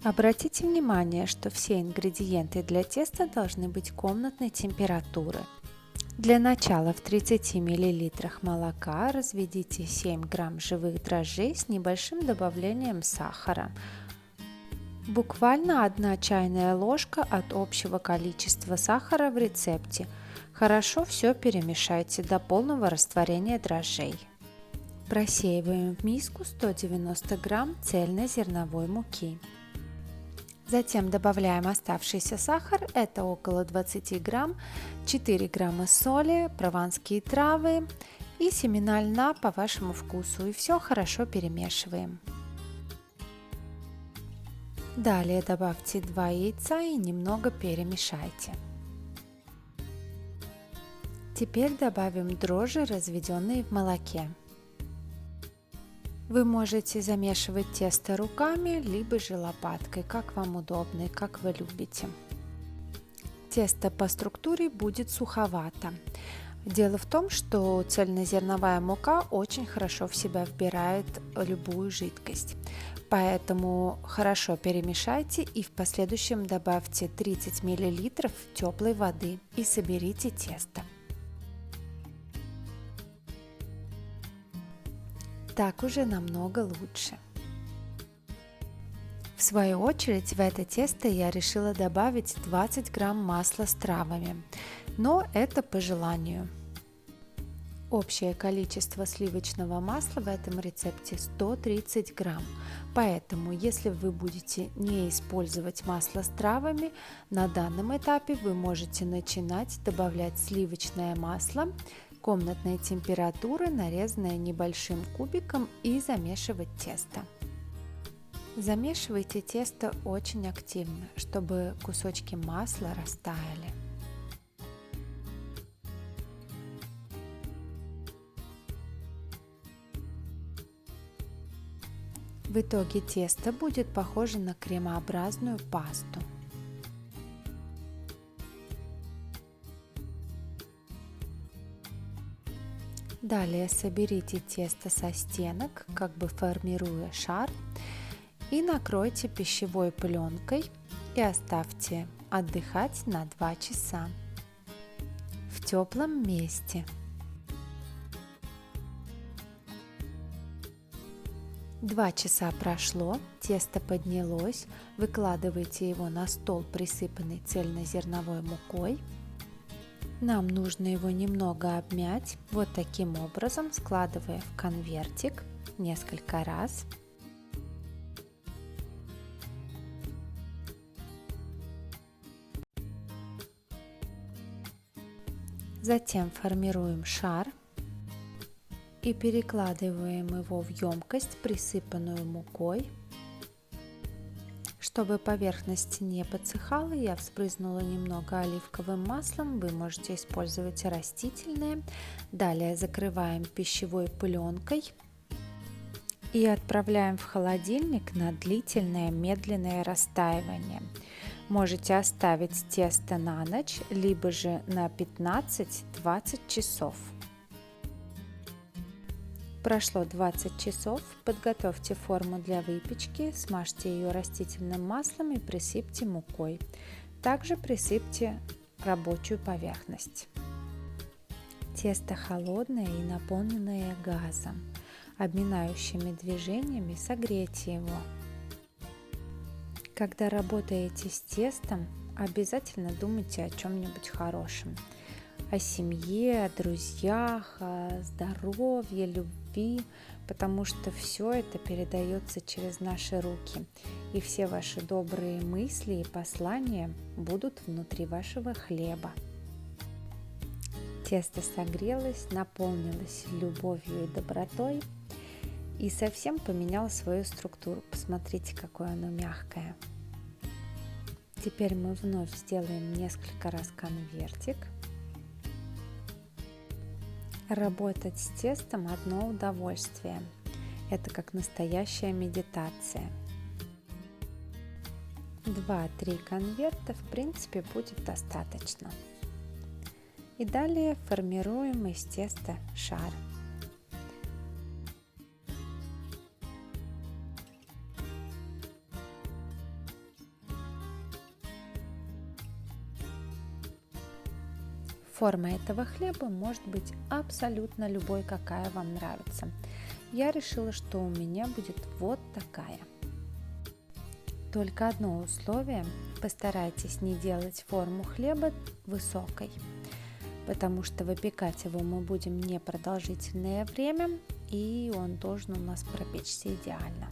Обратите внимание, что все ингредиенты для теста должны быть комнатной температуры. Для начала в 30 мл молока разведите 7 грамм живых дрожжей с небольшим добавлением сахара. Буквально 1 чайная ложка от общего количества сахара в рецепте. Хорошо все перемешайте до полного растворения дрожжей. Просеиваем в миску 190 грамм цельнозерновой муки. Затем добавляем оставшийся сахар, это около 20 грамм, 4 грамма соли, прованские травы и семена льна по вашему вкусу. И все хорошо перемешиваем. Далее добавьте 2 яйца и немного перемешайте. Теперь добавим дрожжи, разведенные в молоке. Вы можете замешивать тесто руками, либо же лопаткой, как вам удобно и как вы любите. Тесто по структуре будет суховато. Дело в том, что цельнозерновая мука очень хорошо в себя вбирает любую жидкость. Поэтому хорошо перемешайте и в последующем добавьте 30 мл теплой воды и соберите тесто. Так уже намного лучше. В свою очередь в это тесто я решила добавить 20 грамм масла с травами, но это по желанию. Общее количество сливочного масла в этом рецепте 130 грамм, поэтому если вы будете не использовать масло с травами, на данном этапе вы можете начинать добавлять сливочное масло комнатной температуры, нарезанное небольшим кубиком, и замешивать тесто. Замешивайте тесто очень активно, чтобы кусочки масла растаяли. В итоге тесто будет похоже на кремообразную пасту. Далее соберите тесто со стенок, как бы формируя шар, и накройте пищевой пленкой и оставьте отдыхать на 2 часа в теплом месте. 2 часа прошло, тесто поднялось, выкладывайте его на стол, присыпанный цельнозерновой мукой. Нам нужно его немного обмять, вот таким образом, складывая в конвертик несколько раз. Затем формируем шар и перекладываем его в емкость, присыпанную мукой. Чтобы поверхность не подсыхала, я взбрызнула немного оливковым маслом, вы можете использовать растительное. Далее закрываем пищевой пленкой и отправляем в холодильник на длительное медленное растаивание. Можете оставить тесто на ночь, либо же на 15-20 часов. Прошло 20 часов, подготовьте форму для выпечки, смажьте ее растительным маслом и присыпьте мукой. Также присыпьте рабочую поверхность. Тесто холодное и наполненное газом. Обминающими движениями согрейте его. Когда работаете с тестом, обязательно думайте о чем-нибудь хорошем. О семье, о друзьях, о здоровье, любви, потому что все это передается через наши руки, и все ваши добрые мысли и послания будут внутри вашего хлеба. Тесто согрелось, наполнилось любовью и добротой и совсем поменяло свою структуру. Посмотрите, какое оно мягкое. Теперь мы вновь сделаем несколько раз конвертик. Работать с тестом одно удовольствие. Это как настоящая медитация. 2-3 конверта в принципе будет достаточно. И далее формируем из теста шар. Форма этого хлеба может быть абсолютно любой, какая вам нравится. Я решила, что у меня будет вот такая. Только одно условие: постарайтесь не делать форму хлеба высокой, потому что выпекать его мы будем непродолжительное время, и он должен у нас пропечься идеально.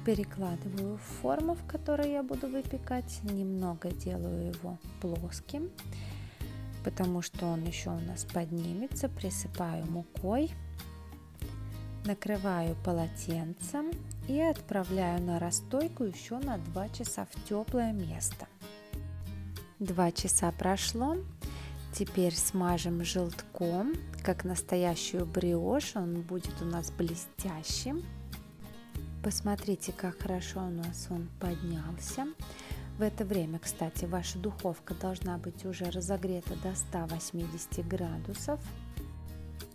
Перекладываю в форму, в которой я буду выпекать, немного делаю его плоским, потому что он еще у нас поднимется. Присыпаю мукой, накрываю полотенцем и отправляю на расстойку еще на 2 часа в теплое место. 2 часа прошло. Теперь смажем желтком, как настоящую бриошь, он будет у нас блестящим. Посмотрите, как хорошо у нас он поднялся. В это время, кстати, ваша духовка должна быть уже разогрета до 180 градусов.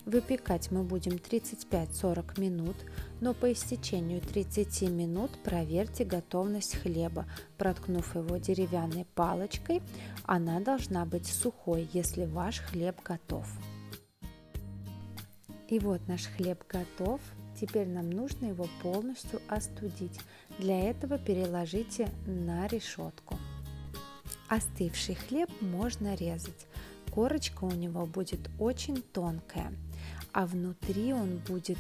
Выпекать мы будем 35-40 минут, но по истечению 30 минут проверьте готовность хлеба, проткнув его деревянной палочкой. Она должна быть сухой, если ваш хлеб готов. И вот наш хлеб готов. Теперь нам нужно его полностью остудить. Для этого переложите на решетку. Остывший хлеб можно резать. Корочка у него будет очень тонкая, а внутри он будет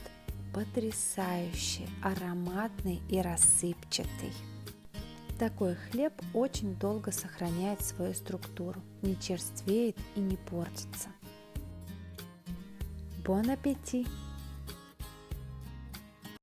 потрясающий, ароматный и рассыпчатый. Такой хлеб очень долго сохраняет свою структуру, не черствеет и не портится. Бон аппетит!